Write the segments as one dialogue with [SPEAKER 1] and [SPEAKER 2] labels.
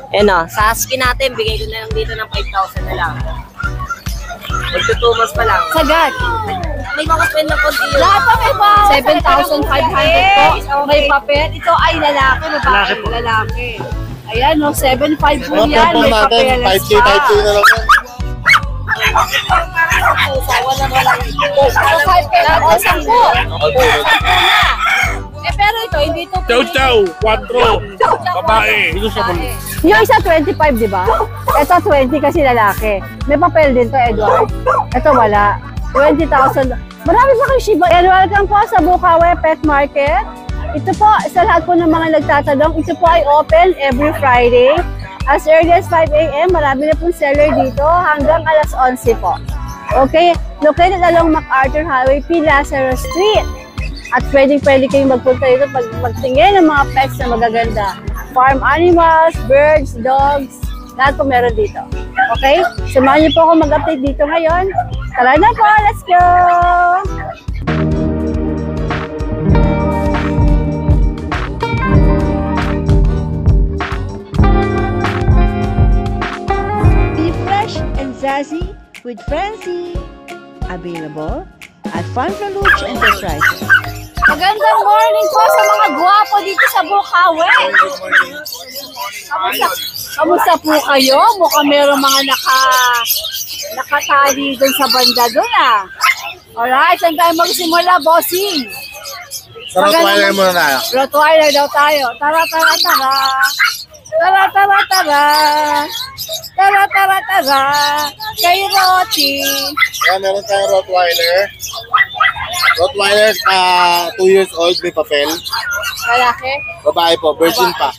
[SPEAKER 1] Ayan o, sa skin natin, bigay ko na lang dito ng 5,000 na lang. Magto 2 months pa lang.
[SPEAKER 2] Sagad.
[SPEAKER 1] May mga spend na konti yun.
[SPEAKER 2] Lahat pa may pa. 7,500 po. May papel. Ito ay lalaki. Lalaki. Ayan o, 7,500 po yan. May papel.
[SPEAKER 3] 5K na lang yan.
[SPEAKER 2] Eh pero ito, hindi ito.
[SPEAKER 4] Chow-chow, 4, babae.
[SPEAKER 2] Yung isa 25, di ba? Ito 20 kasi lalaki. May papel din to, Edward. Ito wala. 20,000. Marami pa kayo Shiba. And welcome po sa Bukawi Pet Market. Ito po, sa lahat po ng mga nagtatanong, ito po ay open every Friday. As early as 5 a.m., marami na pong seller dito hanggang alas 11 po. Okay? Located along MacArthur Highway, P. Lazaro Street. At pwede kayong magpunta dito pag magtingin ng mga pets na magaganda. Farm animals, birds, dogs, lahat po meron dito. Okay? Samahan niyo po ako mag-update dito ngayon. Tara na po! Let's go!
[SPEAKER 5] Be fresh and zazzy with Francie. Available at Farm Fruit Enterprises.
[SPEAKER 2] Magandang morning po sa mga guwapo dito sa Bukawi. Kamusta po kayo? Mukhang meron mga nakatali dun sa banda dun ah. Alright, saan tayo magsimula, bossing?
[SPEAKER 3] Sa Rottweiler muna tayo.
[SPEAKER 2] Rottweiler daw tayo. Tara, tara, tara. Tara, tara, tara. Tara, tara, tara. Kay Roti.
[SPEAKER 3] Yan, meron tayong Rottweiler. Rottweiler, 2 years old, may papel.
[SPEAKER 2] Lalaki?
[SPEAKER 3] Babae po, virgin pa.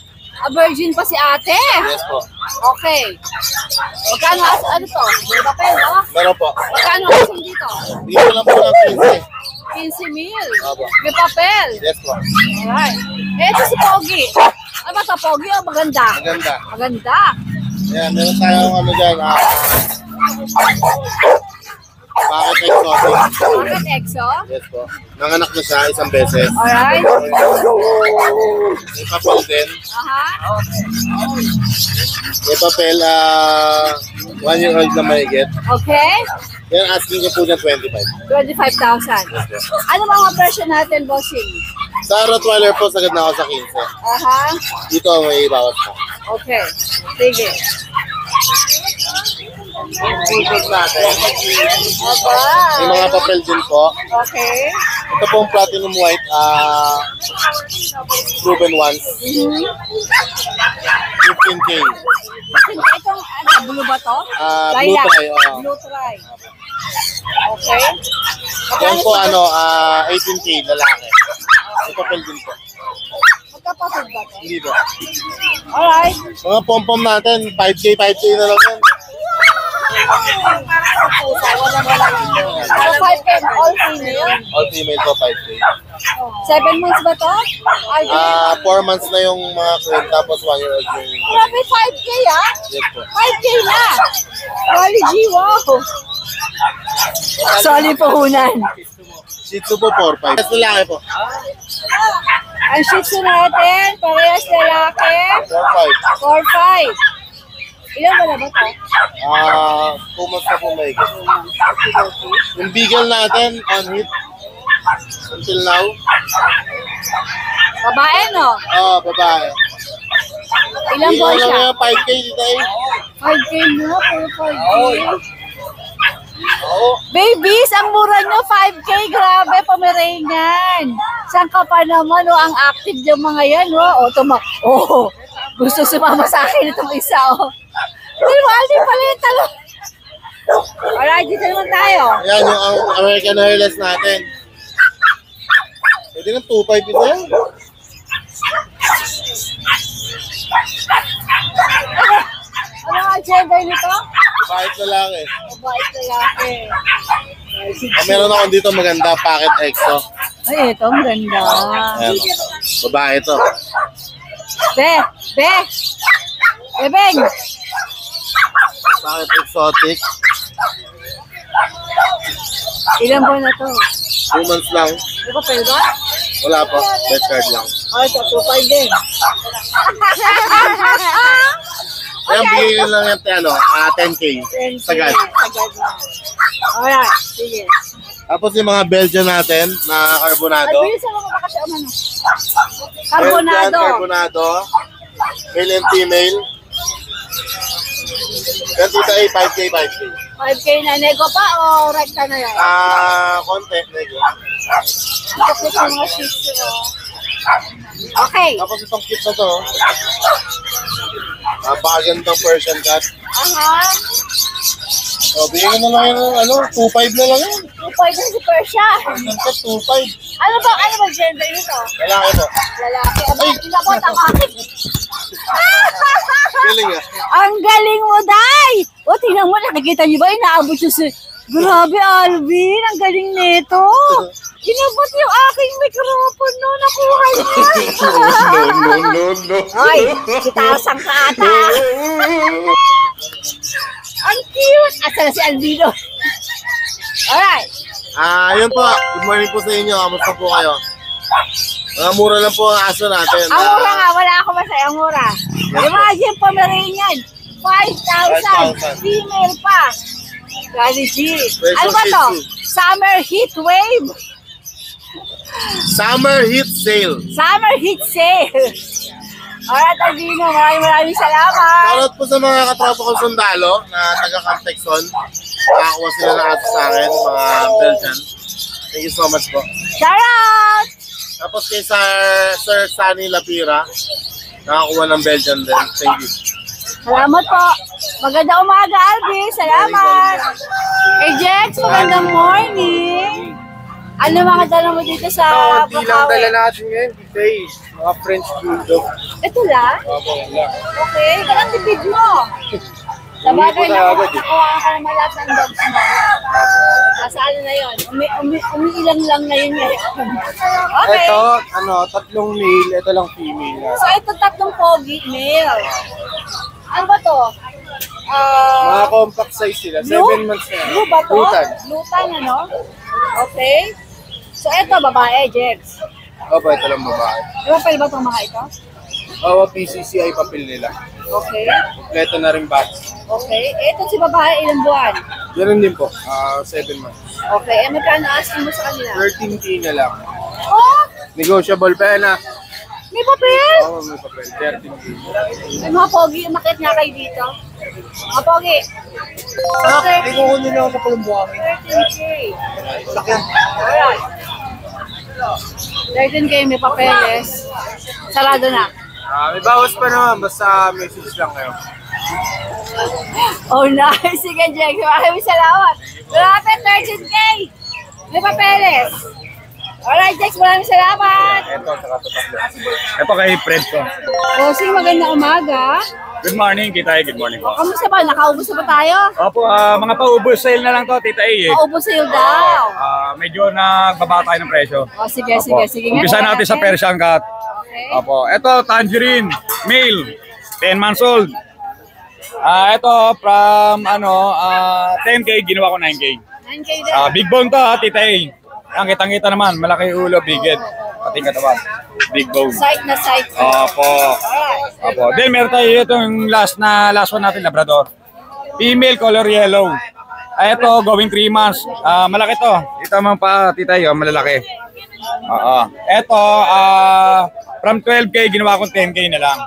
[SPEAKER 2] Virgin pa si ate?
[SPEAKER 3] Yes po.
[SPEAKER 2] Okay. Magkano ano to? May papel, no?
[SPEAKER 3] Meron po.
[SPEAKER 2] Magkano asin dito?
[SPEAKER 3] Dito lang po ng
[SPEAKER 2] 15 mil.
[SPEAKER 3] Opo.
[SPEAKER 2] May papel.
[SPEAKER 3] Yes po.
[SPEAKER 2] Alright. Ito si Pogi. Ano ba ito, Pogi o maganda?
[SPEAKER 3] Maganda.
[SPEAKER 2] Maganda.
[SPEAKER 3] Yan, meron tayong ano dyan, Bakit exotic?
[SPEAKER 2] Bakit EXO?
[SPEAKER 3] Yes po. Nanganak na siya isang beses.
[SPEAKER 2] Alright.
[SPEAKER 3] May papel din.
[SPEAKER 2] Aha.
[SPEAKER 3] May papel, 1 year old na mahigit.
[SPEAKER 2] Okay.
[SPEAKER 3] Yan, asking ko po dyan 25.
[SPEAKER 2] 25,000. Ano mga presyo natin, bossing?
[SPEAKER 3] Sa Rottweiler po, sagad na ako sa 15.
[SPEAKER 2] Aha.
[SPEAKER 3] Dito may bawas pa.
[SPEAKER 2] Okay. Sige.
[SPEAKER 3] Pulpos natin.
[SPEAKER 2] Aba.
[SPEAKER 3] May mga papel din po.
[SPEAKER 2] Okay.
[SPEAKER 3] Ito pong platinum white, proven once. 15K.
[SPEAKER 2] Itong blue ba to?
[SPEAKER 3] Blue try,
[SPEAKER 2] Blue try. Okay.
[SPEAKER 3] Yan po, 18K, lalaki. May papel din po.
[SPEAKER 2] Magkapatid ba to?
[SPEAKER 3] Hindi po.
[SPEAKER 2] Alright.
[SPEAKER 3] Mga pom-pom natin, 5K na lang yan.
[SPEAKER 2] Para 5 and all female?
[SPEAKER 3] All female po, 5K.
[SPEAKER 2] 7 months ba to?
[SPEAKER 3] 4 months na yung mga queen, tapos 1 year old yung...
[SPEAKER 2] Grabe, 5K ah?
[SPEAKER 3] Yes po.
[SPEAKER 2] 5K na! Wally G, wow! Solid puhunan.
[SPEAKER 3] Shih Tzu po, 4-5. Yes, lalaki po.
[SPEAKER 2] Ang Shih Tzu natin, parehas lalaki.
[SPEAKER 3] 4-5.
[SPEAKER 2] 4-5. Ilan ba na ba to?
[SPEAKER 3] 2 months na po may higit. Yung beagle natin, on hit. Until now.
[SPEAKER 2] Babae, no?
[SPEAKER 3] Babae.
[SPEAKER 2] Ilan po siya?
[SPEAKER 3] Yung 5K dito eh.
[SPEAKER 2] 5K na, puro 5K. Babies, ang mura nyo, 5K, grabe, Pomeranian. Saan ka pa naman, ang active yung mga yan, gusto sumama sa akin itong isa, Wali pala yung talo. Alright, dito naman tayo.
[SPEAKER 3] Ayan, yung American Hairless natin. Pwede ng 2.5 ito yan.
[SPEAKER 2] Ano nga gender nito?
[SPEAKER 3] Bakit lalaki?
[SPEAKER 2] Mabait lalaki.
[SPEAKER 3] Meron ako dito maganda, Pocket EXO.
[SPEAKER 2] Ay, ito, maganda.
[SPEAKER 3] Ayan, babae ito.
[SPEAKER 2] Bebeng!
[SPEAKER 3] Pocket Exotic.
[SPEAKER 2] Ilan buwan na to?
[SPEAKER 3] 2 months lang.
[SPEAKER 2] Di ba pwede ba?
[SPEAKER 3] Wala po, bed card lang.
[SPEAKER 2] Ay, ito, 2.5 din.
[SPEAKER 3] Ang bigay ko lang yan, 10K. Sagad.
[SPEAKER 2] Sagad na. Alright, sige.
[SPEAKER 3] Tapos yung mga Belgian natin na carbonado.
[SPEAKER 2] Ay, bilis ako makakasya umano. Carbonado.
[SPEAKER 3] Carbonado. Male and female. Yan tita A, 5K.
[SPEAKER 2] 5K na. Nego pa o rekta na yan?
[SPEAKER 3] Konti. Nego.
[SPEAKER 2] Kapit yung mga shih tzu. Okay.
[SPEAKER 3] Tapos itong cute na to. Napakagandang Persian cat.
[SPEAKER 2] Aha.
[SPEAKER 3] So, bigyan mo na lang yun, 2.5 na lang yun.
[SPEAKER 2] 2.5 na si Persia.
[SPEAKER 3] Persian cat, 2.5.
[SPEAKER 2] Ano ba gender nito?
[SPEAKER 3] Lalaki to.
[SPEAKER 2] Lalaki. Aba, inabot ang akin.
[SPEAKER 3] Galing ah.
[SPEAKER 2] Ang galing mo, Day! O, tingnan mo, nakikita niyo ba? Inaabot siya si... Grabe, Alvin! Ang galing nito! Inabot yung aking microphone, no? Nakuha niya!
[SPEAKER 3] No.
[SPEAKER 2] Ay, kitasang ka ata! Ang cute! Asa na si Alvino? Alright!
[SPEAKER 3] Yun po. Good morning po sa inyo. Kamusta po kayo? Mga mura lang po ang aso natin.
[SPEAKER 2] Ang mura nga, wala ako masaya, ang mura. Imagine, Pomeranian, 5,000. Female pa. Gani G. Ano ba to? Summer heat wave.
[SPEAKER 3] Summer heat sale.
[SPEAKER 2] Summer heat sale. Alright, Alvino, maraming salamat.
[SPEAKER 3] Shoutout po sa mga katropa kong sundalo na taga-Camtexon. Nakakuha sila ng aso sa akin, mga Belgian. Thank you so much po.
[SPEAKER 2] Shout out!
[SPEAKER 3] Tapos kay Sir Sunny Lapira, nakakuha ng Belgian din. Thank you.
[SPEAKER 2] Salamat po. Magandang umaga, Alvin. Salamat. Hey, Jex, magandang morning. Ano mga dala mo dito sa
[SPEAKER 3] Hindi lang dala
[SPEAKER 2] Bukawi?
[SPEAKER 3] natin ngayon, days. Mga French Bulldog.
[SPEAKER 2] Ito lang? Okay, ganang tipid mo. Sa bagay na nakuha ka naman lahat ng dogs mo. Nasa ano na yun? Umiilang lang na yun ngayon. Okay.
[SPEAKER 3] Ito, 3 male, ito lang female.
[SPEAKER 2] So ito 3 pogi, male. Ano ba to?
[SPEAKER 3] Mga compact size sila, 7 months na.
[SPEAKER 2] Blue ba to?
[SPEAKER 3] Lutan.
[SPEAKER 2] Lutan, ano? Okay. So ito, babae, Jex.
[SPEAKER 3] Opo, ito lang babae.
[SPEAKER 2] Di ba pwede ba itong mga ito?
[SPEAKER 3] Oo, PCCI papel nila.
[SPEAKER 2] Okay.
[SPEAKER 3] Kompleto na rin box.
[SPEAKER 2] Okay. Ito si babae, ilang buwan?
[SPEAKER 3] Ganun din po, 7 months.
[SPEAKER 2] Okay. Magkano asking mo sa kanila?
[SPEAKER 3] 13K na lang.
[SPEAKER 2] Oh!
[SPEAKER 3] Negotiable pa yan
[SPEAKER 2] May papel!
[SPEAKER 3] Oo, may papel. 13K.
[SPEAKER 2] May mga pogi, umakit nga kayo dito. Mga pogi. Okay.
[SPEAKER 3] Hindi ko kunin ako sa Palumbuangin.
[SPEAKER 2] 13K. Alright. 13K, may papeles. Sarado na.
[SPEAKER 3] May bawas pa naman, basta message lang kayo.
[SPEAKER 2] Oh, nice. Sige, Jack. Maraming salamat. Malapit, 13K. May papeles. Alright, Jack. Maraming salamat.
[SPEAKER 3] Ito, saka tatlo.
[SPEAKER 4] Ito kay Fred ko.
[SPEAKER 2] Bossing, magandang umaga.
[SPEAKER 4] Good morning, Tita A. Good morning po.
[SPEAKER 2] Kamusta ba? Nakaubos na ba tayo?
[SPEAKER 4] Opo, mga paubos sale na lang to, Tita A.
[SPEAKER 2] Kaubos sa'yo daw.
[SPEAKER 4] Medyo nagbaba tayo ng presyo.
[SPEAKER 2] Oh, sige,
[SPEAKER 4] Opo.
[SPEAKER 2] sige.
[SPEAKER 4] Umpisa natin sa Persian cat.
[SPEAKER 2] Okay.
[SPEAKER 4] Opo, ito tangerine, male, 10 months old. Ito from 10K, ginawa ko 9K.
[SPEAKER 2] 9K din.
[SPEAKER 4] Big bone to, Tita A. Ang kitang-kita naman, malaki ulo, big head. Pating katawan, big bone.
[SPEAKER 2] Site na site.
[SPEAKER 4] Opo.
[SPEAKER 2] Alright.
[SPEAKER 4] Opo. Then meron tayo itong last one natin, Labrador. Female, color yellow. Ito, going 3 months. Malaki to. Ito man pa, Tita A, malalaki. Ito, from 12K, ginawa kong 10K na lang.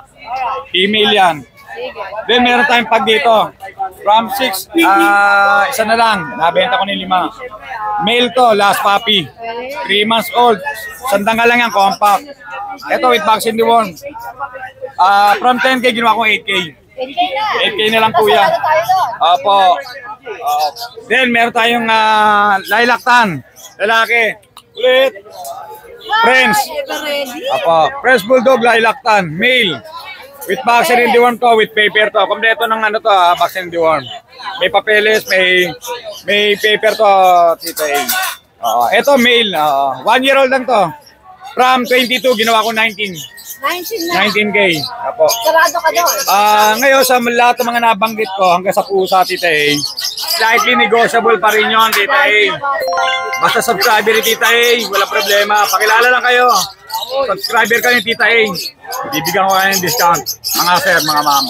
[SPEAKER 4] Female yan. Then meron tayong pag dito. From 6, isa na lang. Nabenta ko ng 5. Male to, last puppy. 3 months old. Sandang lang yan, compact. Ito with vaccine deworm. From 10K, ginawa ko 8K.
[SPEAKER 2] 8K na.
[SPEAKER 4] 8K na lang po yan.
[SPEAKER 2] Sarado tayo doon.
[SPEAKER 4] Opo. Then meron tayong lilac tan. Lalaki. Ulit. Friends.
[SPEAKER 2] Ever ready?
[SPEAKER 4] Opo. French Bulldog, lilac tan. Male. With vaccine and deworm to, with paper to. Kompleto ng vaccine and deworm. May papeles, may paper to, Tita A. Ito male. 1 year old lang to. From 22, ginawa ko 19.
[SPEAKER 2] 19 na.
[SPEAKER 4] 19K. Opo.
[SPEAKER 2] Sarado ka doon.
[SPEAKER 4] Ngayon sa lahat ng mga nabanggit ko hanggang sa pusa, Tita A, slightly negotiable pa rin yun, Tita A. Basta subscriber ni Tita A, wala problema. Pakilala lang kayo. subscriber ka ni Tita A, bibigyan ko kayo ng discount. Mga sir, mga ma'am.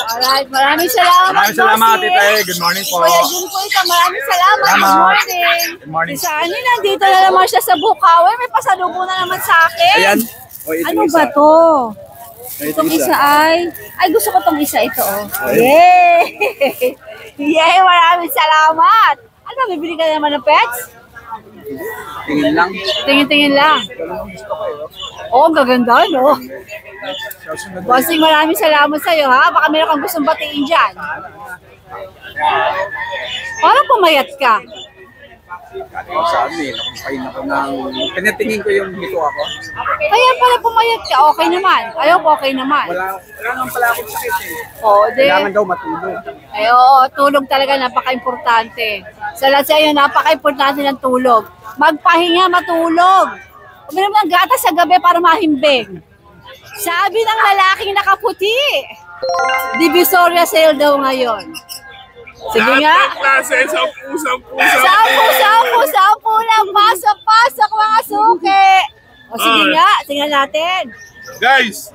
[SPEAKER 2] Alright, maraming salamat.
[SPEAKER 4] Maraming salamat,
[SPEAKER 2] bossing.
[SPEAKER 4] Tita A. Good morning po.
[SPEAKER 2] Kuya Jun po ito, maraming salamat. Good
[SPEAKER 4] Salamat.
[SPEAKER 2] morning.
[SPEAKER 4] Good morning.
[SPEAKER 2] Si Sani, nandito na naman siya sa Bukawi. May pasalubong na naman sa akin.
[SPEAKER 4] Ayan. O, ito
[SPEAKER 2] Ano
[SPEAKER 4] isa.
[SPEAKER 2] ba to?
[SPEAKER 4] Ito
[SPEAKER 2] Itong
[SPEAKER 4] isa.
[SPEAKER 2] isa ay gusto ko tong isa ito. Oh. Yay! Yay! Maraming salamat. Ano, bibili ka naman ng pets?
[SPEAKER 4] Tingin lang.
[SPEAKER 2] Tingin-tingin lang. Oo, ang gaganda, no? Bossing, maraming salamat sa'yo, ha? Baka meron kang gustong batiin dyan. Parang pumayat ka.
[SPEAKER 4] Sabi, nakampain ako ng... Pinatingin ko yung dito ako.
[SPEAKER 2] Kaya pala pumayat ka, okay naman. Ayaw ko, okay naman.
[SPEAKER 4] Wala naman pala akong sakit eh.
[SPEAKER 2] Oo,
[SPEAKER 4] Kailangan daw matulog.
[SPEAKER 2] Ay, oo, tulog talaga napaka-importante. Sa lahat sa iyo, napaka-importante ng tulog. Magpahinga, matulog. Uminom ng gatas sa gabi para mahimbing. Sabi ng lalaking nakaputi. Divisoria sale daw ngayon. Sige nga. Sampu lang. Pasok mga suki. O sige nga, tingnan natin.
[SPEAKER 6] Guys,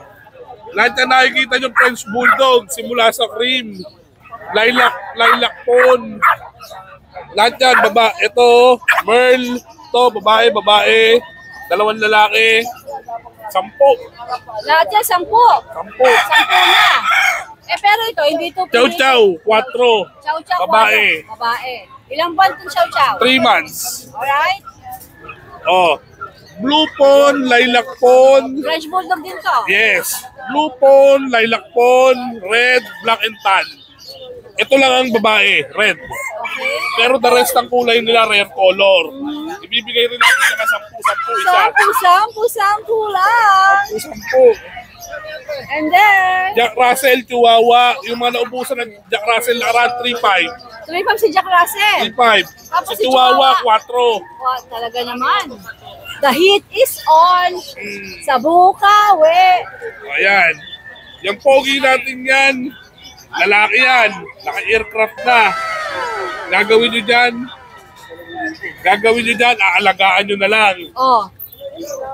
[SPEAKER 6] lahat na nakikita nyo French Bulldog, simula sa cream, lilac pon, lahat yan, baba. Ito, Merl, ito, babae, dalawang lalaki, 10.
[SPEAKER 2] Lahat yan, 10. 10 na. Eh pero ito, hindi ito
[SPEAKER 6] Chow
[SPEAKER 2] pinili.
[SPEAKER 6] Chow, 4.
[SPEAKER 2] Chow-chow,
[SPEAKER 6] Babae.
[SPEAKER 2] Babae. Ilang buwan itong chow-chow?
[SPEAKER 6] 3 months.
[SPEAKER 2] Alright?
[SPEAKER 6] Oh, Blue Pon, Lilac Pon,
[SPEAKER 2] French Bulldog din to.
[SPEAKER 6] yes. Blue Pon, Lilac Pon, Red, Black and Tan. Ito lang ang babae, red.
[SPEAKER 2] Okay.
[SPEAKER 6] Pero the rest ng kulay nila rare color. Ibibigay rin natin sa 10 isa.
[SPEAKER 2] 10 lang.
[SPEAKER 6] 10.
[SPEAKER 2] And then,
[SPEAKER 6] Jack Russell, Chihuahua, yung mga naubusan ng Jack Russell around 3.5.
[SPEAKER 2] 3.5 si Jack Russell.
[SPEAKER 6] 3.5.
[SPEAKER 2] Tapos
[SPEAKER 6] Si
[SPEAKER 2] si
[SPEAKER 6] Chihuahua,
[SPEAKER 2] Chihuahua.
[SPEAKER 6] 4.
[SPEAKER 2] Wow, talaga naman. The heat is on sa Bukawi.
[SPEAKER 6] Ayan. Yung pogi natin yan, lalaki yan. Naka-aircraft na. Gagawin nyo dyan, aalagaan nyo na lang.
[SPEAKER 2] Oh,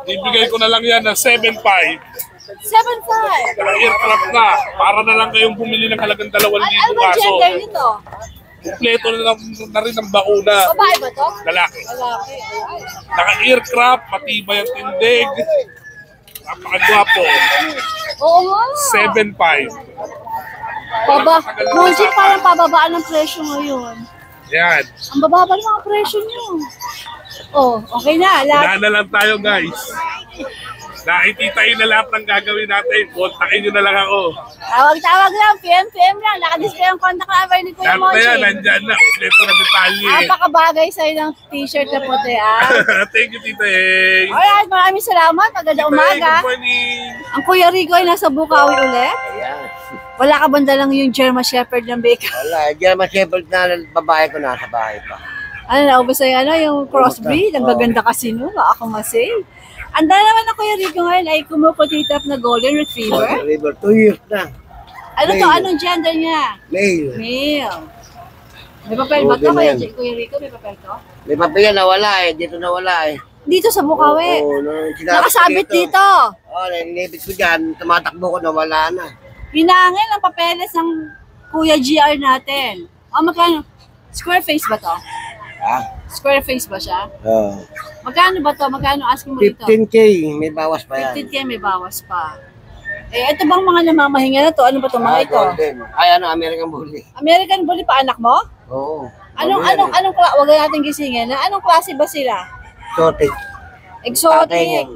[SPEAKER 6] Ibigay ko na lang yan ng 7.5.
[SPEAKER 2] 7.5.
[SPEAKER 6] Naka-aircraft na. Para na lang kayong bumili ng halagang 2,000
[SPEAKER 2] Ano ba
[SPEAKER 6] kaso.
[SPEAKER 2] gender nito?
[SPEAKER 6] Kompleto na rin ang bauna.
[SPEAKER 2] Babae ba to?
[SPEAKER 6] Lalaki.
[SPEAKER 2] Lalaki.
[SPEAKER 6] Naka-aircraft, matibay ang tindig. Napakagwapo.
[SPEAKER 2] Oo nga.
[SPEAKER 6] 7.5.
[SPEAKER 2] Bullshit, parang pababaan ng presyo ngayon.
[SPEAKER 6] Yan.
[SPEAKER 2] Ang bababa ng mga presyo nyo. Oh, okay na.
[SPEAKER 6] Wala na lang tayo, guys. Nakititain na lahat ng gagawin natin. Kontakin nyo na lang ako.
[SPEAKER 2] Tawag lang, PM lang. Nakadisplay ang contact number ni Kuya
[SPEAKER 6] Lahat na yan,
[SPEAKER 2] Mochi.
[SPEAKER 6] nandyan na. Kompleto na detalye.
[SPEAKER 2] Napakabagay sa'yo ng t-shirt na puti, ah.
[SPEAKER 6] Thank you, Tita Eng.
[SPEAKER 2] Alright, maraming salamat. Maganda
[SPEAKER 6] Tita Eng,
[SPEAKER 2] umaga.
[SPEAKER 6] good morning.
[SPEAKER 2] Ang Kuya Rico ay nasa Bukawi ulit. Wala ka banda lang yung German Shepherd ng Bacon.
[SPEAKER 7] Wala, German Shepherd na babae ko nasa bahay pa.
[SPEAKER 2] Ano, naubos sa'yo, yung crossbreed. Ang gaganda kasi no, ako masay. Anda naman ang Kuya Rico ngayon ay kumuputitap na Golden Retriever.
[SPEAKER 7] River, 2 years na.
[SPEAKER 2] Ano to?
[SPEAKER 7] Male.
[SPEAKER 2] Anong gender niya?
[SPEAKER 7] Male.
[SPEAKER 2] Male. May papel ba to,
[SPEAKER 7] Golden
[SPEAKER 2] Kuya,
[SPEAKER 7] yan.
[SPEAKER 2] Kuya Rico? May papel to?
[SPEAKER 7] May papel nawala eh, dito nawala eh.
[SPEAKER 2] Dito sa Bukawi.
[SPEAKER 7] Oo, sinabit
[SPEAKER 2] Nakasabit
[SPEAKER 7] ko
[SPEAKER 2] dito.
[SPEAKER 7] Oo, nilipit ko dyan, tumatakbo ko, nawala na.
[SPEAKER 2] Hinangin ang papeles ng Kuya GR natin. O, magkano? Square face ba to?
[SPEAKER 7] Ha?
[SPEAKER 2] Square face ba siya?
[SPEAKER 7] Oo.
[SPEAKER 2] Magkano ba to? Magkano asking mo dito?
[SPEAKER 7] 15K, may bawas pa yan.
[SPEAKER 2] 15K may bawas pa. Eh, ito bang mga namamahinga na to? Ano ba to mga ito?
[SPEAKER 7] Golden. Ay, American Bully.
[SPEAKER 2] American Bully pa anak mo?
[SPEAKER 7] Oo.
[SPEAKER 2] Anong klase? Huwag natin gisingin. Anong klase ba sila?
[SPEAKER 7] Tatay
[SPEAKER 2] Exotic.
[SPEAKER 7] niyan.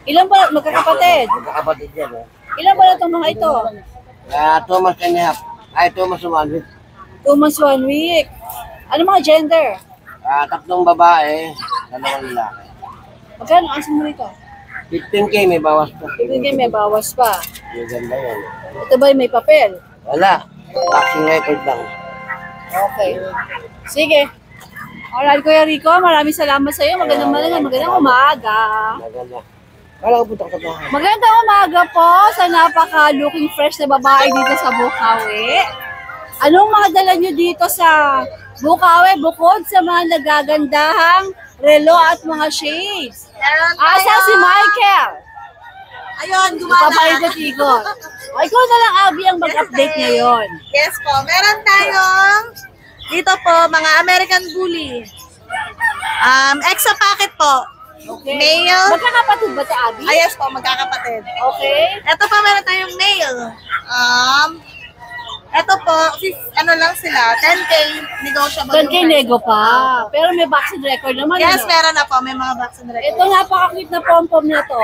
[SPEAKER 2] Ilan ba magkakapatid?
[SPEAKER 7] Magkakapatid yan eh.
[SPEAKER 2] Ilan ba na itong mga ito?
[SPEAKER 7] 2 months and a half. Ay, 2 months and 1 week.
[SPEAKER 2] 2 months, 1 week. Ano mga gender?
[SPEAKER 7] 3 babae, 2 lalaki.
[SPEAKER 2] Magkano asking mo rito?
[SPEAKER 7] 15K, may bawas pa.
[SPEAKER 2] Ibigay may bawas pa.
[SPEAKER 7] May ganda yan.
[SPEAKER 2] Ito ba may papel?
[SPEAKER 7] Wala. Vaccine record lang.
[SPEAKER 2] Okay. Sige. Alright, Kuya Rico, maraming salamat sa iyo. Magandang umaga.
[SPEAKER 7] Maganda. Kala ko punta ko sa bahay.
[SPEAKER 2] Magandang umaga po sa napaka-looking fresh na babae dito sa Bukawi. Anong mga dala nyo dito sa Bukawi bukod sa mga nagagandahang relo at mga shades.
[SPEAKER 8] Meron
[SPEAKER 2] Asa
[SPEAKER 8] tayo.
[SPEAKER 2] si Michael?
[SPEAKER 8] Ayun, gumana.
[SPEAKER 2] Papaikot-ikot. O, ikaw na lang, Abby, ang mag-update ngayon.
[SPEAKER 8] Yes po. Meron tayong dito po, mga American Bully. Extra packet po.
[SPEAKER 2] Okay.
[SPEAKER 8] Male.
[SPEAKER 2] Magkakapatid ba si Abby?
[SPEAKER 8] Yes po, magkakapatid.
[SPEAKER 2] Okay.
[SPEAKER 8] Ito pa, meron tayong male. Ito po, ano lang sila, 10K negotiable.
[SPEAKER 2] 10K nego pa. Pero may vaccine record naman.
[SPEAKER 8] Yes,
[SPEAKER 2] ano?
[SPEAKER 8] meron na po, may mga vaccine record.
[SPEAKER 2] Ito napaka-cute na pom-pom na to.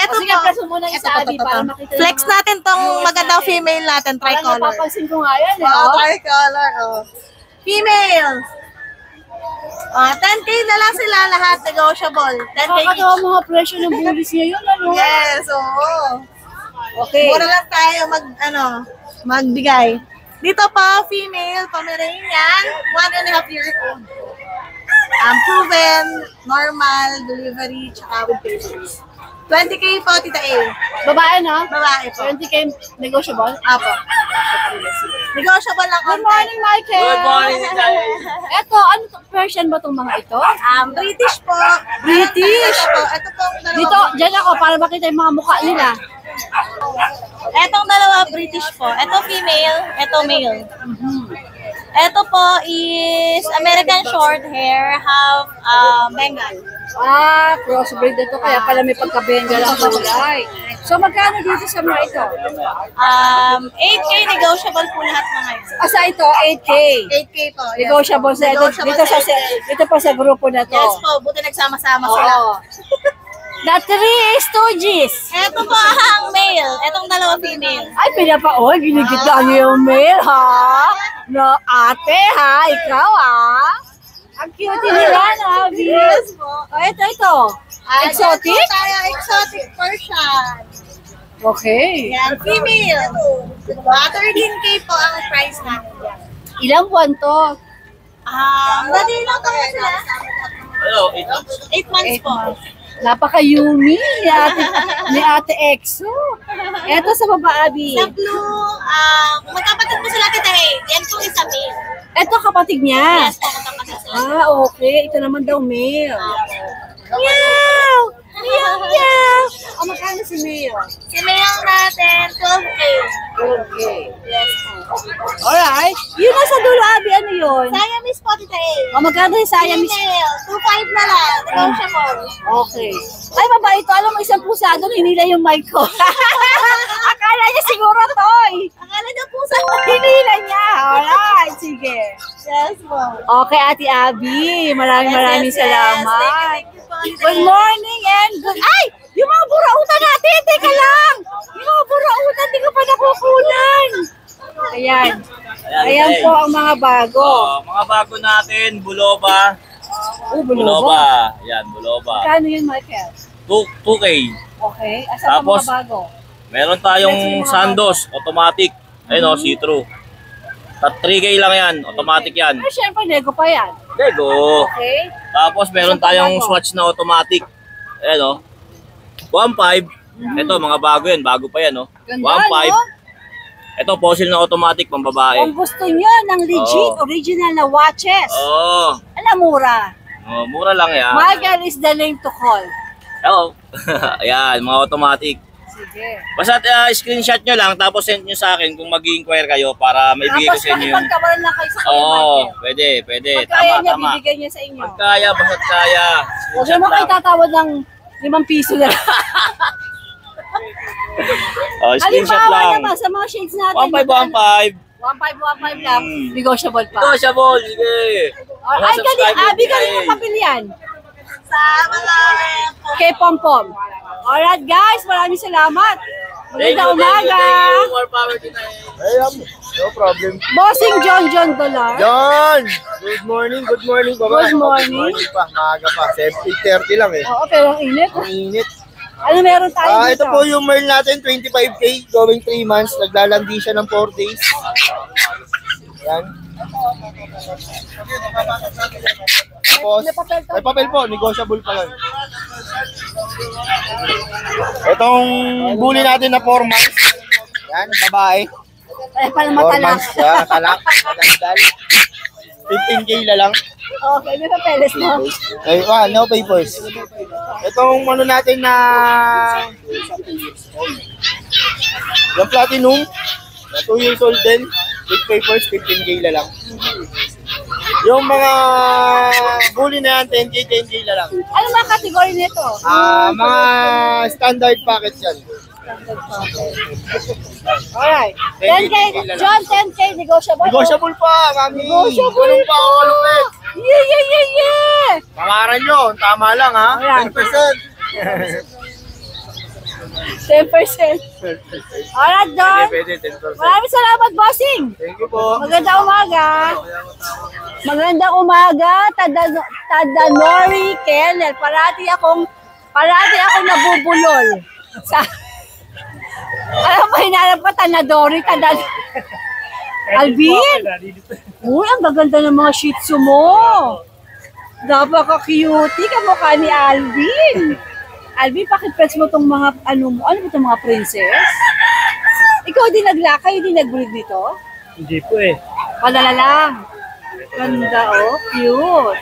[SPEAKER 8] Ito
[SPEAKER 2] Sige,
[SPEAKER 8] po.
[SPEAKER 2] press mo muna yung
[SPEAKER 8] Ito,
[SPEAKER 2] sa Abby
[SPEAKER 8] ito.
[SPEAKER 2] para makita yung
[SPEAKER 8] Flex
[SPEAKER 2] mga-
[SPEAKER 8] natin tong magandang female natin,
[SPEAKER 2] Parang
[SPEAKER 8] tricolor.
[SPEAKER 2] napapansin ko nga yan.
[SPEAKER 8] Tricolor, Female. 10K na lang sila lahat, negotiable. 10K
[SPEAKER 2] Nakakatawa
[SPEAKER 8] each.
[SPEAKER 2] mga presyo ng bullies ngayon, ano?
[SPEAKER 8] Yes, oo.
[SPEAKER 2] Okay.
[SPEAKER 8] Mura lang tayo magbigay. Dito pa, female, Pomeranian, 1.5 years old. Proven, normal, delivery, tsaka with papers. 20K po, Tita A.
[SPEAKER 2] Babae, no?
[SPEAKER 8] Babae po.
[SPEAKER 2] 20K negotiable?
[SPEAKER 8] Apo. Negotiable lang.
[SPEAKER 2] Good morning, Michael!
[SPEAKER 1] Good morning, Tita A.
[SPEAKER 2] Eto, ano to? Persian ba itong mga ito?
[SPEAKER 8] British po.
[SPEAKER 2] British?
[SPEAKER 8] Ito po, dalawa.
[SPEAKER 2] Dito, dyan ako para makita yung mga mukha nila.
[SPEAKER 8] Etong dalawa British po. Ito female, ito male. Ito po is American short hair, half Bengal.
[SPEAKER 2] Crossbreed ito, kaya pala may pagkabengal ang kulay. So, magkano dito sa mga ito?
[SPEAKER 8] 8K negotiable po lahat na ngayon.
[SPEAKER 2] Asa ito, 8K.
[SPEAKER 8] 8K po. Yes.
[SPEAKER 2] Negotiable sa ito.
[SPEAKER 8] Negotiable
[SPEAKER 2] Dito,
[SPEAKER 8] sa 8K.
[SPEAKER 2] dito pa sa grupo na to.
[SPEAKER 8] Yes po, buti nagsama-sama sila.
[SPEAKER 2] Oo. The Three Stooges.
[SPEAKER 8] Ito po ang male, etong dalawa female.
[SPEAKER 2] Ay, ginigitla niyo yung mail, ha? No, ate, ha? Ikaw, ha? Ang cute nila, no?
[SPEAKER 8] Yes po.
[SPEAKER 2] Oh, ito. Exotic?
[SPEAKER 8] Ito tayo, exotic Persian.
[SPEAKER 2] Okay.
[SPEAKER 8] Yan, female. 13K po ang price natin.
[SPEAKER 2] Ilang buwan to?
[SPEAKER 8] Dati lang kami sila.
[SPEAKER 1] Hello, 8 months.
[SPEAKER 8] 8 months po.
[SPEAKER 2] Napaka-yumi ni Ate Exo. Eto sa baba, Abby.
[SPEAKER 8] Sa blue, magkapatid po sila Tita A. Yan po isa male.
[SPEAKER 2] Eto kapatid niya.
[SPEAKER 8] Yes po, magkapatid sila.
[SPEAKER 2] Okay. Ito naman daw male. Meow! Meow! Magkano si Male?
[SPEAKER 8] Si male natin, 12K.
[SPEAKER 2] Okay. Alright. Yun na sa dulo, Abby. Ano yun?
[SPEAKER 8] Siamese po Tita A.
[SPEAKER 2] Magkano yung Siamese?
[SPEAKER 8] Female, 2.5 na lang. Negotiable.
[SPEAKER 2] Okay. Ay, babae ito. Alam mo, isang pusa doon, hinila yung mic ko. Akala niya siguro toy.
[SPEAKER 8] Akala niyo po sa
[SPEAKER 2] Hinila niya. Alright, sige.
[SPEAKER 8] Yes po.
[SPEAKER 2] Okay, Ate Abby. Maraming salamat.
[SPEAKER 8] Thank you po.
[SPEAKER 2] Good morning and good... Ay! Yung mga burautan natin! Teka lang! Yung mga burautan, di ko pa nakukunan. Ayan. Ayan po ang mga bago.
[SPEAKER 1] Mga bago natin, Buloba.
[SPEAKER 2] Buloba.
[SPEAKER 1] Yan, Buloba.
[SPEAKER 2] Kano yun, Michael?
[SPEAKER 1] 2K.
[SPEAKER 2] Okay. Asa pa
[SPEAKER 1] Tapos,
[SPEAKER 2] mga bago?
[SPEAKER 1] Meron tayong Sandos, automatic. Ayun o, see-through. 3K lang yan, automatic yan.
[SPEAKER 2] Pero syempre, nego pa yan.
[SPEAKER 1] Lego.
[SPEAKER 2] Okay.
[SPEAKER 1] Tapos meron tayong Swatch na automatic. Ayan o. 1.5. Ito, mga bago yan. Bago pa yan o.
[SPEAKER 2] Ganda,
[SPEAKER 1] 1.5.
[SPEAKER 2] no?
[SPEAKER 1] Ito, fossil na automatic, pambabae.
[SPEAKER 2] Kung gusto nyo ng legit,
[SPEAKER 1] Oo.
[SPEAKER 2] original na watches,
[SPEAKER 1] Oo.
[SPEAKER 2] alam, mura.
[SPEAKER 1] Oh, mura lang yan.
[SPEAKER 2] Michael is the name to call.
[SPEAKER 1] Hello. Ayan, mga automatic.
[SPEAKER 2] Sige.
[SPEAKER 1] Basta screenshot nyo lang, tapos send nyo sa akin kung mag-inquire kayo para maibigay ko
[SPEAKER 2] Tapos
[SPEAKER 1] sa inyo yung...
[SPEAKER 2] makipagkawalan lang kayo sa Kuya
[SPEAKER 1] Oo,
[SPEAKER 2] Michael.
[SPEAKER 1] pwede.
[SPEAKER 2] Pag kaya
[SPEAKER 1] Tama,
[SPEAKER 2] niya,
[SPEAKER 1] tama.
[SPEAKER 2] bibigay niya sa inyo.
[SPEAKER 1] Pag kaya, basta't kaya.
[SPEAKER 2] Huwag
[SPEAKER 1] Screenshot
[SPEAKER 2] naman kayo
[SPEAKER 1] lang.
[SPEAKER 2] tatawad ng 5 piso na.
[SPEAKER 1] Oh, screenshot
[SPEAKER 2] Halimbawa
[SPEAKER 1] lang.
[SPEAKER 2] naman sa mga shades natin.
[SPEAKER 1] 1.5, 1.5.
[SPEAKER 2] 1.5 lang. Negotiable pa.
[SPEAKER 1] Negotiable, sige.
[SPEAKER 2] Ay,
[SPEAKER 1] Mga subscriber
[SPEAKER 2] Abi,
[SPEAKER 1] din
[SPEAKER 2] kanina
[SPEAKER 1] kayo.
[SPEAKER 2] papili yan.
[SPEAKER 8] Sa mga
[SPEAKER 2] Kay Pompom. Alright guys, maraming salamat.
[SPEAKER 1] Thank
[SPEAKER 2] Magandang
[SPEAKER 1] you, thank you,
[SPEAKER 2] umaga.
[SPEAKER 1] thank you. More power to tayo.
[SPEAKER 3] Ayan, no problem.
[SPEAKER 2] Bossing John Dolar.
[SPEAKER 3] John! Good morning, baba.
[SPEAKER 2] Good morning.
[SPEAKER 3] Good morning pa, maaga pa. 8:30 lang eh.
[SPEAKER 2] Oo, pero ang init.
[SPEAKER 3] Ang init.
[SPEAKER 2] Ano meron tayo dito?
[SPEAKER 3] Ito po yung Merl natin, 25K, going 3 months. Naglalandi siya ng 4 days. Yan. Tapos, may papel po, negotiable pa lang. Itong bully natin na 4 months. Yan, babae.
[SPEAKER 2] Ay, pala
[SPEAKER 3] 4
[SPEAKER 2] matalak.
[SPEAKER 3] months, talak, magandal. 15K na lang.
[SPEAKER 2] Okay, may papeles mo.
[SPEAKER 3] Ay, no papers. Itong ano natin na yung platinum, 2 years old din, with papers, 15K na lang. Yung mga bully na yan, 10K na lang.
[SPEAKER 2] Ano mga kategory nito?
[SPEAKER 3] Mga standard packets yan.
[SPEAKER 2] Alright. 10K, John, 10K, negotiable.
[SPEAKER 3] Negotiable pa, mami.
[SPEAKER 2] Negotiable
[SPEAKER 3] Ganun pa ako kalupit.
[SPEAKER 2] Yeah!
[SPEAKER 3] Pangaran nyo, tama lang ha.
[SPEAKER 2] Ayan.
[SPEAKER 3] 10%.
[SPEAKER 2] 10%. Alright, John.
[SPEAKER 3] Pwede, 10%.
[SPEAKER 2] Maraming salamat, bossing.
[SPEAKER 3] Thank you po.
[SPEAKER 2] Magandang umaga. Magandang umaga, Tadanori Kennel. Parati akong nabubulol. Alam mo, hinanap ko, Tanadori, Alvin! Uy, ang gaganda ng mga shih tzu mo. Napaka-cutie, kamukha ni Alvin. Alvin, pakipress mo itong mga, ano ba itong mga princess? Ikaw din naglakay, din nag-breed dito?
[SPEAKER 9] Hindi po eh.
[SPEAKER 2] Padala lang. Ganda, oh. Cute.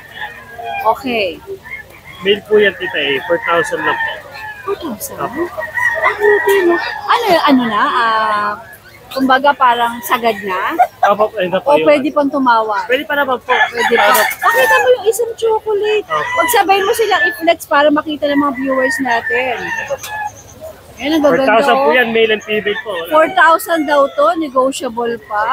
[SPEAKER 2] Okay.
[SPEAKER 9] Mail po yan, tita eh. 4,000 lang po.
[SPEAKER 2] 4,000? Ang cute, no? Ano na? Kumbaga parang sagad na?
[SPEAKER 9] Opo, ayun na po
[SPEAKER 2] O
[SPEAKER 9] yun.
[SPEAKER 2] pwede pang tumawa?
[SPEAKER 9] Pwede pa naman po.
[SPEAKER 2] Pwede pa. Pakita mo yung isang chocolate. Huwag sabayin mo silang i-flex para makita ng mga viewers natin. Yan ang gaganda.
[SPEAKER 9] 4,000 po yan, male and female po.
[SPEAKER 2] 4,000 daw to, negotiable pa.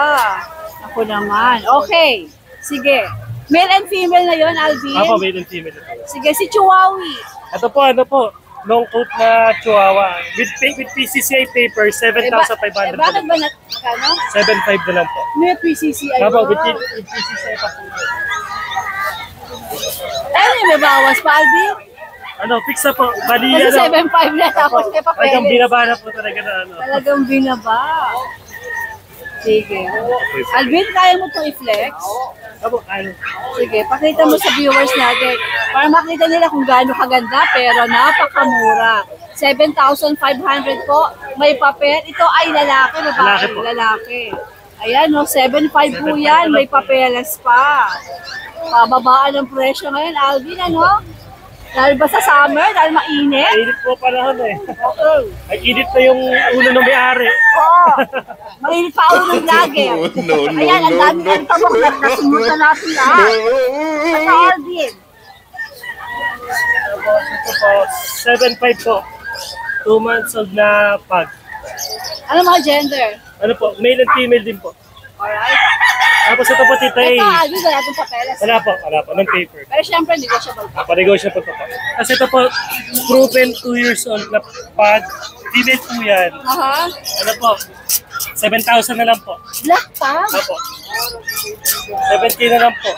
[SPEAKER 2] Ako naman. Okay. Sige. Male and female na yon, Alvin?
[SPEAKER 9] Opo, male and female.
[SPEAKER 2] Sige, si Chihuahui.
[SPEAKER 9] Ito po, ano po? Long coat na chihuahua. With PCCI paper, 7,500.
[SPEAKER 2] Bakit ba magkano?
[SPEAKER 9] 7,500 na lang po.
[SPEAKER 2] May PCCI
[SPEAKER 9] Opo,
[SPEAKER 2] ba?
[SPEAKER 9] with PCCI pa po.
[SPEAKER 2] May bawas pa, Alvin?
[SPEAKER 9] Ano, fix na po. Bali,
[SPEAKER 2] Kasi
[SPEAKER 9] ano,
[SPEAKER 2] 7.5 na tapos may papeles.
[SPEAKER 9] talagang binaba na po talaga na ano.
[SPEAKER 2] Talagang binaba. Sige. Alvin, kaya mo itong i-flex?
[SPEAKER 9] Opo, ano.
[SPEAKER 2] Sige, pakita mo sa viewers natin para makita nila kung gaano kaganda pero napakamura. 7,500 po. May papel. Ito ay lalaki,
[SPEAKER 9] Lalaki
[SPEAKER 2] babae,
[SPEAKER 9] po.
[SPEAKER 2] lalaki. Ayan, no, 7,500 po yan. May papeles pa. Pababaan ng presyo ngayon, Alvin, ano? Dahil ba sa summer? Dahil mainit?
[SPEAKER 9] Mainit po panahon eh.
[SPEAKER 2] Okay.
[SPEAKER 9] Ay, init na yung ulo ng may-ari.
[SPEAKER 2] Oo. Mainit pa ulo ng vlogger. Ayan, ang dami ng tabok na nasimutan natin lahat. At Alvin.
[SPEAKER 9] Ito po, 7,500 po. 2 months old na pug.
[SPEAKER 2] Ano mga gender?
[SPEAKER 9] Ano po, male and female din po.
[SPEAKER 2] Alright.
[SPEAKER 9] Tapos ito po, tita
[SPEAKER 2] Ito,
[SPEAKER 9] eh.
[SPEAKER 2] Alvin, wala itong papeles.
[SPEAKER 9] Wala po, ng paper.
[SPEAKER 2] Pero syempre, negotiable pa.
[SPEAKER 9] Panegotiable po po. Kasi ito po, proven 2 years old na pug. Female po yan.
[SPEAKER 2] Aha.
[SPEAKER 9] Ano po, 7,000 na lang po.
[SPEAKER 2] Black pa?
[SPEAKER 9] Opo. 7K na lang po.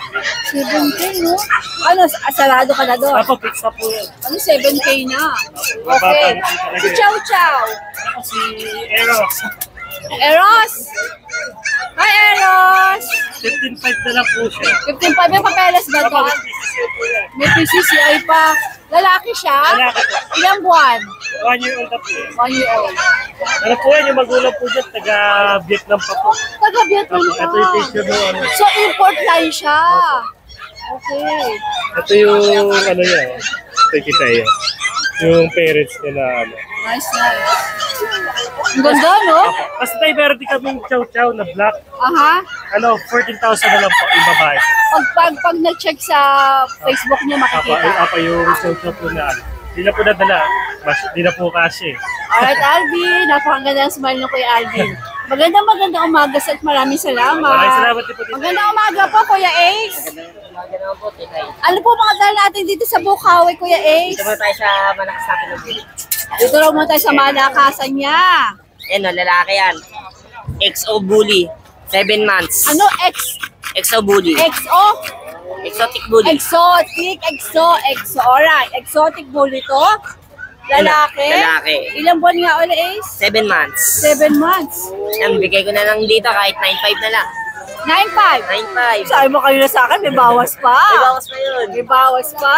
[SPEAKER 2] 7K, no? Ano, sarado ka na doon?
[SPEAKER 9] Opo, fix na po yan.
[SPEAKER 2] Ano, 7K na? Okay. Si Chow Chow.
[SPEAKER 9] Ako si Eros.
[SPEAKER 2] Eros! Hi, Eros!
[SPEAKER 9] 15,500 na lang po siya.
[SPEAKER 2] 15 may papeles ba
[SPEAKER 9] Opo,
[SPEAKER 2] ito?
[SPEAKER 9] may PCCI po yan.
[SPEAKER 2] May PCCI pa. Lalaki siya?
[SPEAKER 9] Lalaki po.
[SPEAKER 2] Ilang buwan?
[SPEAKER 9] 1 year old na po eh.
[SPEAKER 2] 1 year old.
[SPEAKER 9] Ano po yan, yung magulang po dyan, taga-Vietnam pa po.
[SPEAKER 2] Taga-Vietnam
[SPEAKER 9] Opo,
[SPEAKER 2] ka.
[SPEAKER 9] ito yung picture ng ano.
[SPEAKER 2] So, import line siya. Okay.
[SPEAKER 9] Ito yung ano yan. Ito kita yan. Yung parents niya na ano.
[SPEAKER 2] Nice, nice. Ang ganda, no?
[SPEAKER 9] Kasi tayo meron din kaming chow-chow na black.
[SPEAKER 2] Aha.
[SPEAKER 9] Ano, 14,000 na lang po yung babae.
[SPEAKER 2] Pag nag-check sa Facebook niyo, makikita.
[SPEAKER 9] Apa yung chow-chow po na ano. Di na po nadala. Di na po kasi.
[SPEAKER 2] Alright, Alvin. Napakaganda ang smile ng Kuya Alvin. Magandang umaga at maraming salamat.
[SPEAKER 9] Maraming salamat din po dito.
[SPEAKER 2] Magandang umaga po, Kuya Ace. Ano po mga dala natin dito sa Bukawi, Kuya Ace?
[SPEAKER 7] Dito tayo sa malakas natin ng bill.
[SPEAKER 2] Dito raw muna tayo sa malakasan niya.
[SPEAKER 7] Yan o, lalaki yan. XO Bully. 7 months.
[SPEAKER 2] Ano?
[SPEAKER 7] XO Bully.
[SPEAKER 2] XO?
[SPEAKER 7] Exotic Bully.
[SPEAKER 2] Exotic. Alright, exotic bully to. Lalaki?
[SPEAKER 7] Lalaki.
[SPEAKER 2] Ilang buwan nga ulit, Ace?
[SPEAKER 7] 7 months.
[SPEAKER 2] 7 months.
[SPEAKER 7] Yan, bigay ko na lang dito kahit 9,500 na lang.
[SPEAKER 2] 9,500.
[SPEAKER 7] 9,500.
[SPEAKER 2] Sabi mo kayo na sa akin, may bawas pa.
[SPEAKER 7] May bawas pa yun.
[SPEAKER 2] May bawas pa.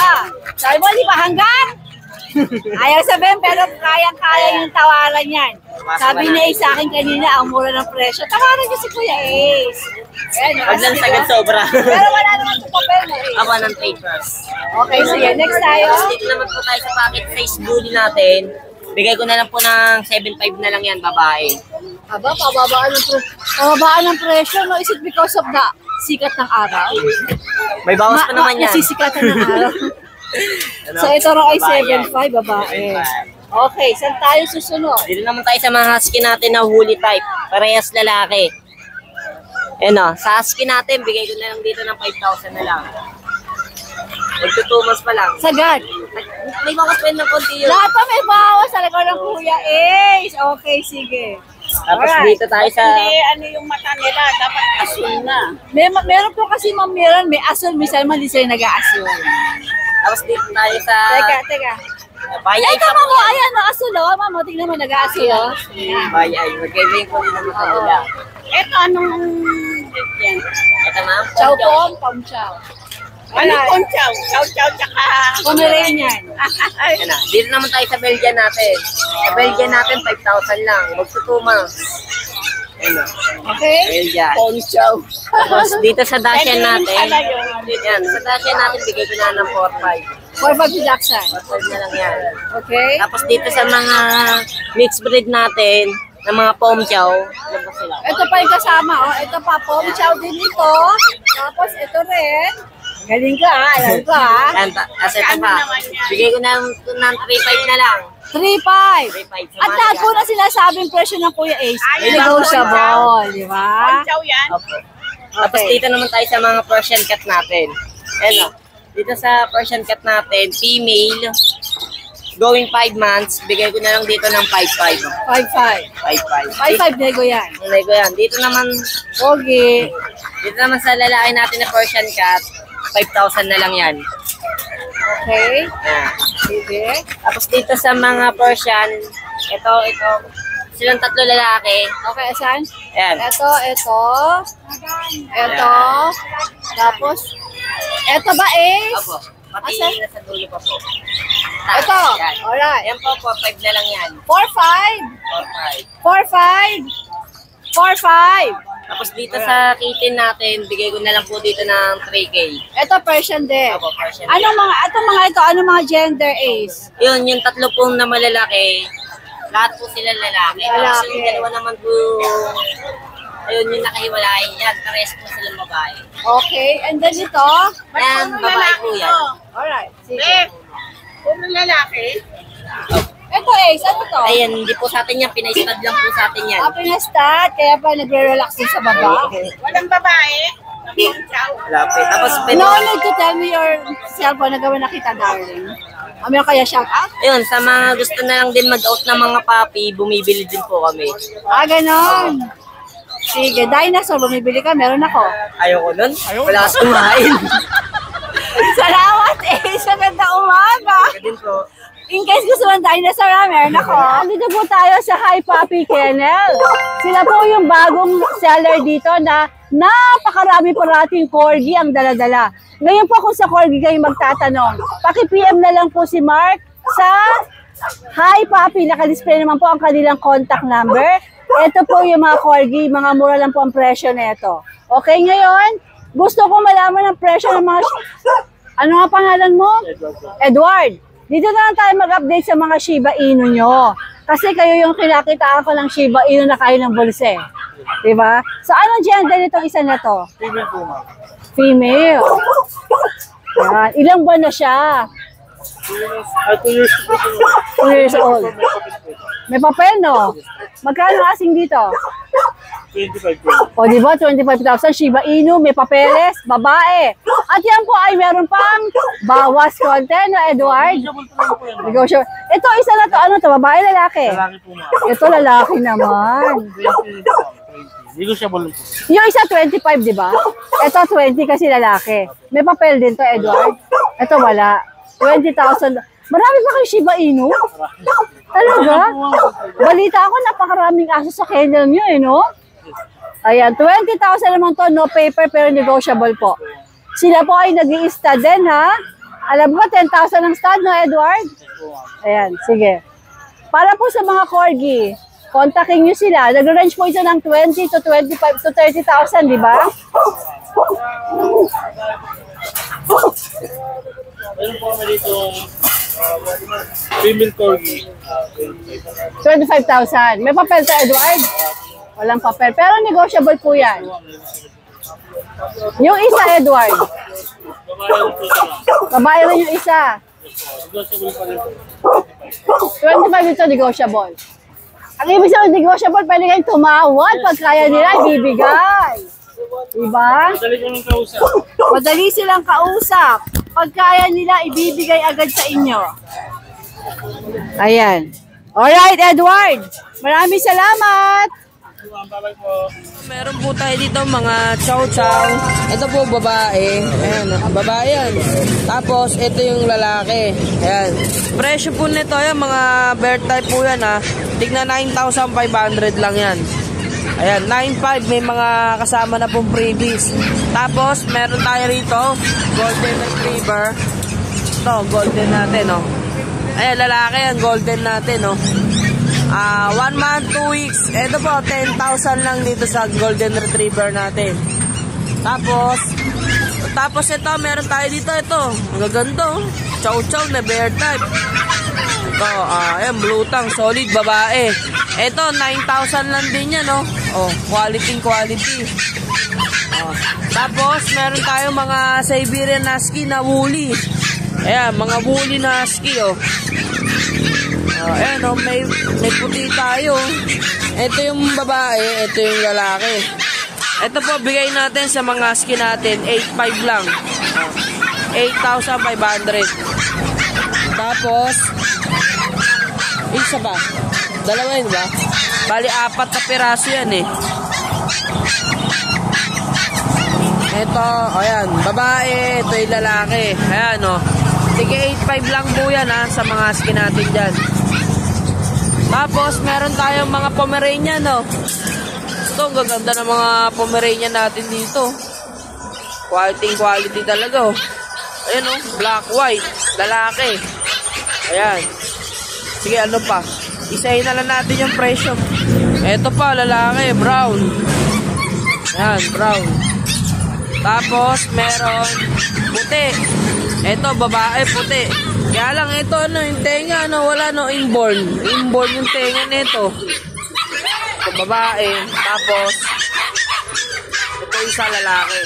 [SPEAKER 2] Sabi mo, di ba hanggang? Ayaw sabihin, pero kayang-kaya yung tawaran yan. Sabi niya sa akin kanina, ang mura ng presyo. Tawaran niyo si Kuya Ace. Ayan,
[SPEAKER 7] Huwag lang sagad sobra.
[SPEAKER 2] pero wala naman sa papel mo eh.
[SPEAKER 7] Ako ng papers.
[SPEAKER 2] Okay, sige. Next tayo.
[SPEAKER 7] Tapos dito naman po tayo sa pocket face bully natin. Bigay ko na lang po ng 7.5 na lang yan, babae.
[SPEAKER 2] Aba, pababaan ng presyo, no? Is it because of the sikat ng araw?
[SPEAKER 7] May bawas pa naman yan.
[SPEAKER 2] Nasisikatan ng araw. So, ito raw ay 7.5, babae. Okay, saan tayo susunod?
[SPEAKER 7] Dito naman tayo sa mga husky natin na woolly type. Parehas lalaki. Ayan o, sa husky natin, bigay ko na lang dito ng 5,000 na lang. Magto 2 months pa lang.
[SPEAKER 2] Sagad.
[SPEAKER 7] May bawas pa yun ng konti yun.
[SPEAKER 2] Lahat pa may bawas sa likod ng Kuya Ace. Okay, sige.
[SPEAKER 7] Tapos
[SPEAKER 2] Alright.
[SPEAKER 7] dito tayo sa...
[SPEAKER 2] ano yung mata nila, dapat asul na. Meron po kasi mamiran, may asul, minsan man di sila nag-aasul.
[SPEAKER 7] Tapos dito tayo sa...
[SPEAKER 2] Teka.
[SPEAKER 7] Bayay
[SPEAKER 2] Ito
[SPEAKER 7] pa po
[SPEAKER 2] mamo,
[SPEAKER 7] yan.
[SPEAKER 2] ayan, asul o. Mamo, tingnan mo, nag-aasul o.
[SPEAKER 7] Bayay. Magkaiba yung kulay ng mata nila.
[SPEAKER 2] Ito, anong yan?
[SPEAKER 7] Ito ma'am.
[SPEAKER 2] Chow po, pang chow. Ano pong chow? Chow, tsaka... Pomeranian.
[SPEAKER 7] Ayan na. Dito naman tayo sa Belgian natin. Sa Belgian natin, 5,000 lang. Magto 2 months. Ayan na.
[SPEAKER 2] Okay?
[SPEAKER 7] Belgian.
[SPEAKER 2] Pong chow.
[SPEAKER 7] Tapos dito sa Dacian natin, yan, sa Dacian natin, bigay ko na ng 4,500.
[SPEAKER 2] 4-5 Jackson.
[SPEAKER 7] 4,500 na lang yan.
[SPEAKER 2] Okay?
[SPEAKER 7] Tapos dito sa mga mixed breed natin, ng mga pom chow, labas sila.
[SPEAKER 2] Ito pa yung kasama, oh. Ito pa, pom chow din ito. Tapos ito rin. Galing ka, alam ko ha.
[SPEAKER 7] Yan, kasi ito pa, bigay ko ng 3,500 na lang.
[SPEAKER 2] 3-5.
[SPEAKER 7] 3,500.
[SPEAKER 2] At lahat po na sinasabing presyo ng Kuya Ace, negotiable, di ba?
[SPEAKER 7] Opo. Tapos dito naman tayo sa mga Persian cat natin. Ayan o. Dito sa Persian cat natin, female, going 5 months, bigay ko na lang dito ng 5,500.
[SPEAKER 2] 5-5.
[SPEAKER 7] 5,500.
[SPEAKER 2] 5-5 nego yan.
[SPEAKER 7] Kulay ko yan. Dito naman,
[SPEAKER 2] Pogi.
[SPEAKER 7] dito naman sa lalaki natin na Persian cat, 5,000 na lang yan.
[SPEAKER 2] Okay.
[SPEAKER 7] Ayan.
[SPEAKER 2] Sige.
[SPEAKER 7] Tapos dito sa mga Persian, ito, silang 3 lalaki.
[SPEAKER 2] Okay, saan?
[SPEAKER 7] Ayan.
[SPEAKER 2] Ito. Tapos, ito ba Ace?
[SPEAKER 7] Opo. Pati
[SPEAKER 2] Asan?
[SPEAKER 7] nasa dulo pa po.
[SPEAKER 2] Ito.
[SPEAKER 7] Yan.
[SPEAKER 2] Alright.
[SPEAKER 7] Ayan po, 4,500 na lang yan.
[SPEAKER 2] 4-5.
[SPEAKER 7] 4,500.
[SPEAKER 2] 4-5.
[SPEAKER 7] Tapos dito sa kitten natin, bigay ko na lang po dito ng 3K.
[SPEAKER 2] Ito Persian din.
[SPEAKER 7] Opo, Persian.
[SPEAKER 2] Anong mga gender Ace?
[SPEAKER 7] Yun, yung 3 pong na malalaki, lahat po sila lalaki. Tapos
[SPEAKER 2] Lalaki.
[SPEAKER 7] yung 2 naman po, ayun yung nakahiwalay. Yan, pares po silang babae.
[SPEAKER 2] Okay, and then ito?
[SPEAKER 7] Yan, babae po yan.
[SPEAKER 2] Alright, sige. Puro lalaki? Ito Ace, ano to?
[SPEAKER 7] Ayan, hindi po sa atin yan, pinaistad lang po sa atin yan.
[SPEAKER 2] Pinastat, kaya pa nagre-relax din sa baba.
[SPEAKER 8] Walang babae.
[SPEAKER 7] Wala po. Tapos,
[SPEAKER 2] No need to tell me your cellphone na gawin na kita, darling. Meron kaya shout out?
[SPEAKER 7] ayun, sa mga gusto na lang din mag-out ng mga papi, bumibili din po kami.
[SPEAKER 2] Ganon. Sige, dinosaur, bumibili ka, meron ako.
[SPEAKER 7] Ayoko nun. Wala ka sumain.
[SPEAKER 2] Salamat Ace, sa ganda umaga.
[SPEAKER 7] Ayoko din po.
[SPEAKER 2] In case gusto ng dinosaur, meron ako. Dito po tayo sa Hi Papi Kennel. Sila po yung bagong seller dito na napakarami po nating corgi ang daladala. Ngayon po kung sa corgi kayo magtatanong, paki-PM na lang po si Mark sa Hi Papi. Nakadisplay naman po ang kanilang contact number. Ito po yung mga corgi, mga mura lang po ang presyo nito. Okay, ngayon, gusto ko malaman ang presyo ng mga... Ano nga pangalan mo? Edward. Dito na lang tayo mag-update sa mga Shiba Inu nyo. Kasi kayo yung kinakitaan ko ng Shiba Inu na kayo ng bulse. Diba? So, anong gender nitong isa na to?
[SPEAKER 3] Female po, ma'am.
[SPEAKER 2] Female. Yan. Ilang buwan na siya?
[SPEAKER 3] 2 years po po.
[SPEAKER 2] 2 years old. May papel, no? Magkano asing dito?
[SPEAKER 3] 25 po.
[SPEAKER 2] O, di ba? 25,000 Shiba Inu, may papeles, babae. At yan po ay meron pang bawas konti, no, Edward? Negotiable. Ito, isa na to. Ano to? Babae, lalaki?
[SPEAKER 3] Lalaki po, ma'am.
[SPEAKER 2] Ito, lalaki naman.
[SPEAKER 3] Negotiable po.
[SPEAKER 2] Yung isa, 25, di ba? Ito, 20 kasi lalaki. May papel din to, Edward. Ito, wala. 20,000. Marami pa kayo Shiba Inu? Talaga? Balita ako, napakaraming aso sa kennel nyo, eh, no? Ayan, 20,000 naman to, no paper, pero negotiable po. Sila po ay nag-i-ista din, ha? Alam mo, 10,000 ang stud, no, Edward? Ayan, sige. Para po sa mga corgi, kontakin nyo sila. Nag-range po ito ng 20 to 25 to 30,000, di ba?
[SPEAKER 6] Meron po kami dito female corgi.
[SPEAKER 2] 25,000. May papel sa Edward? Walang papel. Pero negotiable po yan. Yung isa, Edward. Babae rin yung isa. 25 ito negotiable. Ang ibig sabihin negotiable, pwede kayong tumawad pag kaya nila ibibigay. Diba? Madali silang kausap. Pag kaya nila, ibibigay agad sa inyo. Ayan. Alright, Edward. Maraming salamat.
[SPEAKER 7] Meron po tayo dito mga chow-chow. Ito po babae. Ayan, babae yan. Tapos ito yung lalaki. Ayan. Presyo po nito yan, mga bear type po yan ha. Tignan 9,500 lang yan. Ayan, 9,500 may mga kasama na pong freebies. Tapos meron tayo rito, golden retriever. Ito, golden natin oh. Ayan, lalaki yan, golden natin oh. 1 month, 2 weeks. Ito po, 10,000 lang dito sa golden retriever natin. Tapos ito, meron tayo dito. Ito, magaganda. Chow-chow na bear type. Ito, ayan, blue tongue, solid, babae. Ito, 9,000 lang din yan, no? Oh, quality. Tapos, meron tayo mga Siberian Husky na woolly. Ayan, mga woolly na husky, oh. Ayan, oh, may puti tayo. Ito yung babae, ito yung lalaki. Ito po, bigay natin sa mga husky natin, 8,500 lang. 8,500. Tapos, isa pa. Dalawa yun ba? Bali, 4 na piraso yan eh. Ito, ayan, babae, ito yung lalaki. Ayan, oh. Sige, 8,500 lang po yan ha, sa mga husky natin dyan. Tapos, meron tayong mga Pomeranian, no? Ito, ang gaganda ng mga Pomeranian natin dito. Quality talaga, oh. Ayan, oh, black, white, lalaki. Ayan. Sige, ano pa? Isahin na lang natin yung presyo. Ito pa, lalaki, brown. Ayan, brown. Tapos, meron puti. Ito, babae, puti. Kaya lang, ito, ano, yung tenga, ano, wala, no, inborn. Inborn yung tenga nito. Ito, babae. Tapos, ito isa lalaki.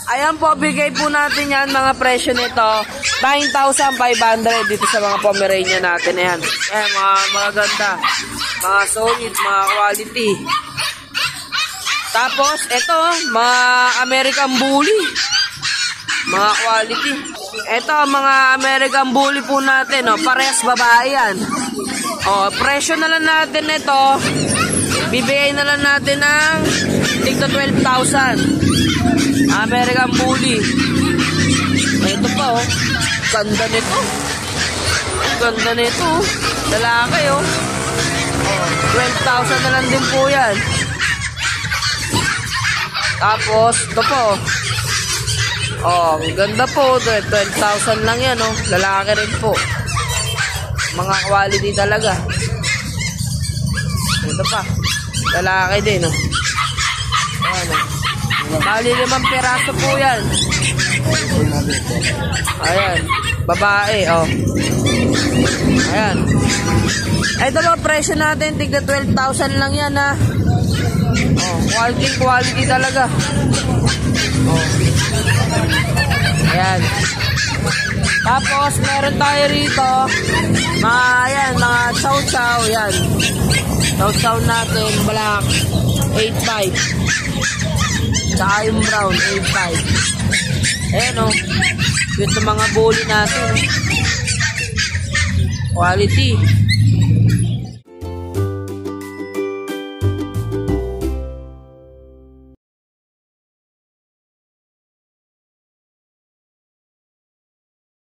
[SPEAKER 7] Ayan po, bigay po natin yan, mga presyo nito. 9,500 dito sa mga Pomeranian natin. Ayan. Ayan, mga maganda. Mga solid, mga quality. Tapos, ito, mga American Bully. Mga quality. Ito, mga American Bully po natin. Oh, parehas babae yan. Oh, presyo na lang natin ito. Bibigay na lang natin ng tigto 12,000. American Bully. Ito pa, oh. Ganda nito. Ganda nito. Lalaki, oh. 12,000 na lang din po yan. Tapos, ito po. Oh, ganda po. 12,000 lang yan, oh. Lalaki rin po. Mga quality talaga. Ito pa. Lalaki din, oh. Ayan, oh. Bali 5 piraso po yan. Ayan. Babae, oh. Ayan. Ito po, presyo natin. Tigda 12,000 lang yan, ha. Oh, quality talaga. Oh. Ayan. Tapos, meron tayo rito. Ayan, mga chow-chow. Ayan. Chow-chow natin, black. 8,500. Saka yung brown, 8,500. Ayan, oh. Ito mga bully natin. Quality.